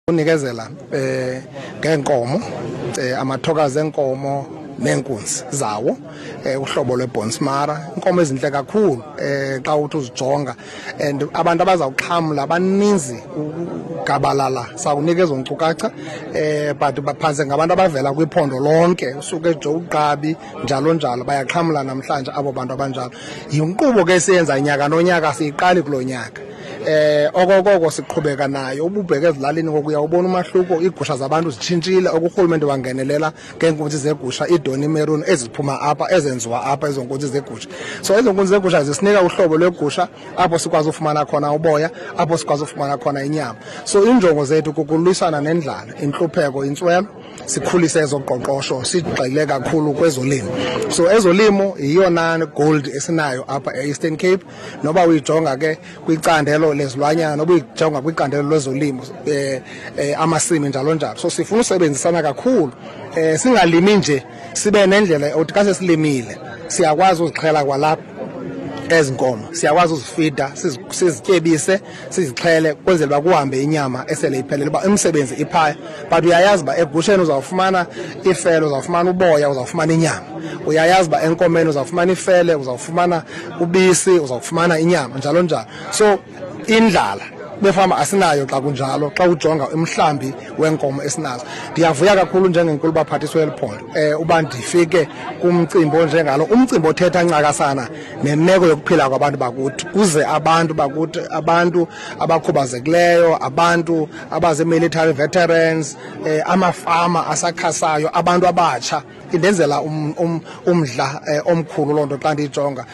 Unikezela ngenkomo amathokazi enkomo nenkunzi zawo uhlobo lweBonsmara inkomo ezinhle kakhulu xa uthi uzijonga and abantu abazawuxhamla baninzi gabalala sawunikeza unkcukacha but baphanze ngabantu abavela kwiphondo lonke usuke eJoqabi njalo njalo bayaxhamla namhlanje abo bantu abanjalo yinkqubo ke siyenza inyaka nonyaka siyiqali kulonyaka okokoko siqhubeka nayo ububheke ezilalini ngokuya ubona umahluko igusha zabantu zitshintshile okurhulumente wangenelela ngeenkunzi zegusha idoni merun eziphuma apha ezenziwa apha ezonkunzi zegusha so ezonkunzi zegusha zisinika uhlobo lwegusha apho sikwazi ufumana khona uboya apho sikwazi ufumana khona inyama so injongo zethu kukulwisana nendlala intlupheko intswelo sikhulise ezoqoqosho sigxile kakhulu kwezolimo so ezolimo yiyona gold esinayo apha eEastern Cape noba uyijonga ke kwicandelo lezilwanyana noba uyijonga kwicandelo lwezolimo amasimi njalo njalo so sifuna usebenzisana kakhulu singalimi nje sibe nendlela othi xa sesilimile siyakwazi uzixhela kwalapha ezinkomo siyakwazi uzifida sizityebise sizixhele kwenzela uba kuhambe inyama esele iphelele uba imisebenzi iphaya but uyayazi uba egusheni uzawufumana ifele uzawufumana uboya uzawufumana inyama uyayazi uba enkomeni uzawufumana ifele uzawufumana ubisi uzawufumana inyama njalo njalo so indlala befama asinayo xa kunjalo xa ujonga umhlambi wenkomo esinazo ndiyavuya kakhulu njengenkulu baphathiswe eliphondo uba ndifike kumcimbi onjengalo umcimbi othetha ncakasana nemeko yokuphila kwabantu bakuthi kuze abantu bakuthi abantu abakhubazekileyo abantu abaze-military veterans amafama asakhasayo abantu abatsha indenzela umdla omkhulu loo nto xa ndiyijonga.